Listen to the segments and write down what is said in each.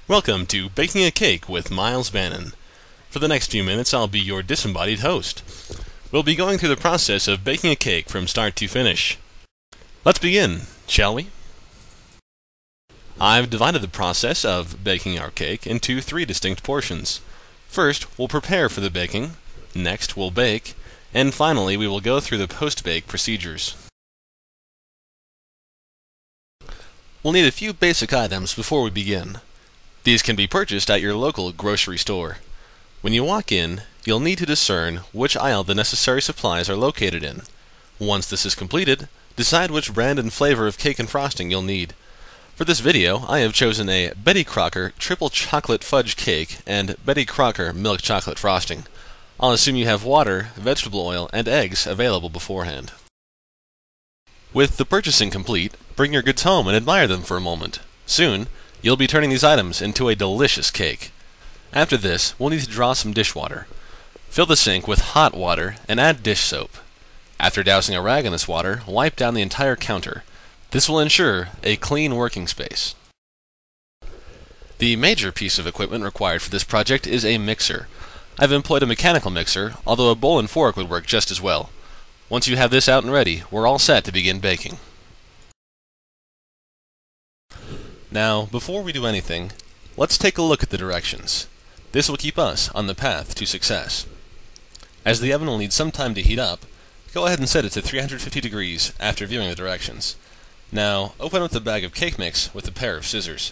Welcome to Baking a Cake with Miles Bannon. For the next few minutes, I'll be your disembodied host. We'll be going through the process of baking a cake from start to finish. Let's begin, shall we? I've divided the process of baking our cake into 3 distinct portions. First, we'll prepare for the baking. Next, we'll bake. And finally, we will go through the post-bake procedures. We'll need a few basic items before we begin. These can be purchased at your local grocery store. When you walk in, you'll need to discern which aisle the necessary supplies are located in. Once this is completed, decide which brand and flavor of cake and frosting you'll need. For this video, I have chosen a Betty Crocker triple chocolate fudge cake and Betty Crocker milk chocolate frosting. I'll assume you have water, vegetable oil, and eggs available beforehand. With the purchasing complete, bring your goods home and admire them for a moment. Soon, you'll be turning these items into a delicious cake. After this, we'll need to draw some dishwater. Fill the sink with hot water and add dish soap. After dousing a rag in this water, wipe down the entire counter. This will ensure a clean working space. The major piece of equipment required for this project is a mixer. I've employed a mechanical mixer, although a bowl and fork would work just as well. Once you have this out and ready, we're all set to begin baking. Now, before we do anything, let's take a look at the directions. This will keep us on the path to success. As the oven will need some time to heat up, go ahead and set it to 350 degrees after viewing the directions. Now, open up the bag of cake mix with a pair of scissors.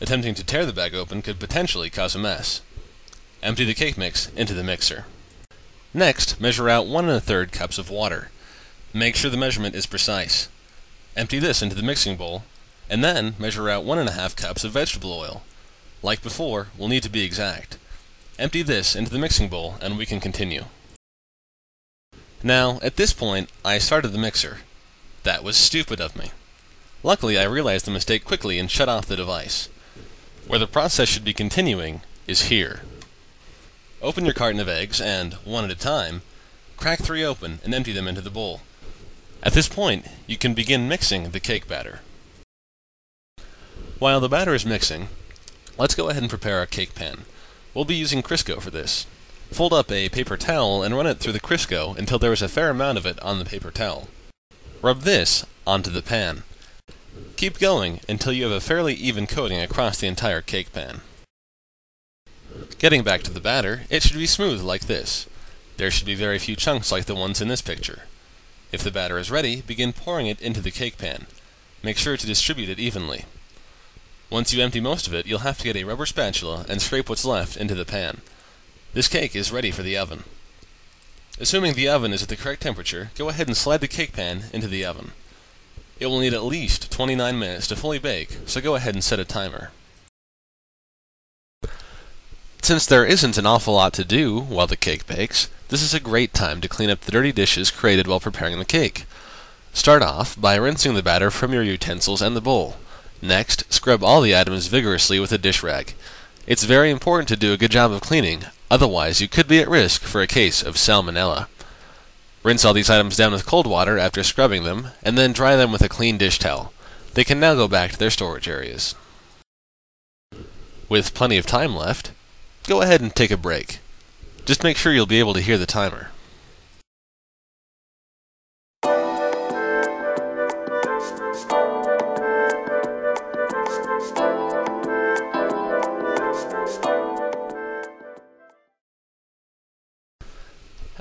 Attempting to tear the bag open could potentially cause a mess. Empty the cake mix into the mixer. Next, measure out 1 1/3 cups of water. Make sure the measurement is precise. Empty this into the mixing bowl, and then measure out 1 1/2 cups of vegetable oil. Like before, we'll need to be exact. Empty this into the mixing bowl and we can continue. Now, at this point, I started the mixer. That was stupid of me. Luckily, I realized the mistake quickly and shut off the device. Where the process should be continuing is here. Open your carton of eggs and, one at a time, crack 3 open and empty them into the bowl. At this point, you can begin mixing the cake batter. While the batter is mixing, let's go ahead and prepare our cake pan. We'll be using Crisco for this. Fold up a paper towel and run it through the Crisco until there is a fair amount of it on the paper towel. Rub this onto the pan. Keep going until you have a fairly even coating across the entire cake pan. Getting back to the batter, it should be smooth like this. There should be very few chunks like the ones in this picture. If the batter is ready, begin pouring it into the cake pan. Make sure to distribute it evenly. Once you empty most of it, you'll have to get a rubber spatula and scrape what's left into the pan. This cake is ready for the oven. Assuming the oven is at the correct temperature, go ahead and slide the cake pan into the oven. It will need at least 29 minutes to fully bake, so go ahead and set a timer. Since there isn't an awful lot to do while the cake bakes, this is a great time to clean up the dirty dishes created while preparing the cake. Start off by rinsing the batter from your utensils and the bowl. Next, scrub all the items vigorously with a dish rag. It's very important to do a good job of cleaning, otherwise you could be at risk for a case of salmonella. Rinse all these items down with cold water after scrubbing them, and then dry them with a clean dish towel. They can now go back to their storage areas. With plenty of time left, go ahead and take a break. Just make sure you'll be able to hear the timer.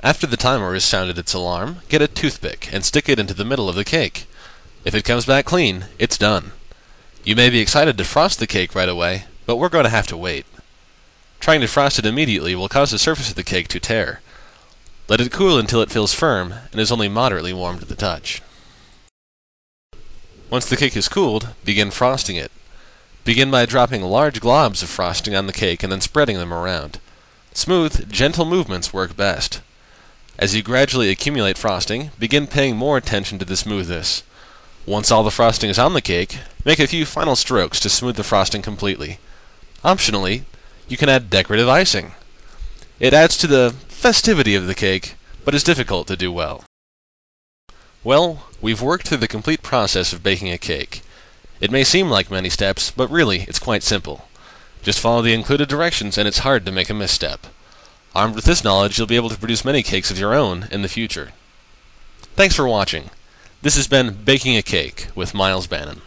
After the timer has sounded its alarm, get a toothpick and stick it into the middle of the cake. If it comes back clean, it's done. You may be excited to frost the cake right away, but we're going to have to wait. Trying to frost it immediately will cause the surface of the cake to tear. Let it cool until it feels firm and is only moderately warm to the touch. Once the cake is cooled, begin frosting it. Begin by dropping large globs of frosting on the cake and then spreading them around. Smooth, gentle movements work best. As you gradually accumulate frosting, begin paying more attention to the smoothness. Once all the frosting is on the cake, make a few final strokes to smooth the frosting completely. Optionally, you can add decorative icing. It adds to the festivity of the cake, but is difficult to do well. Well, we've worked through the complete process of baking a cake. It may seem like many steps, but really it's quite simple. Just follow the included directions and it's hard to make a misstep. Armed with this knowledge, you'll be able to produce many cakes of your own in the future. Thanks for watching. This has been Baking a Cake with Miles Bannon.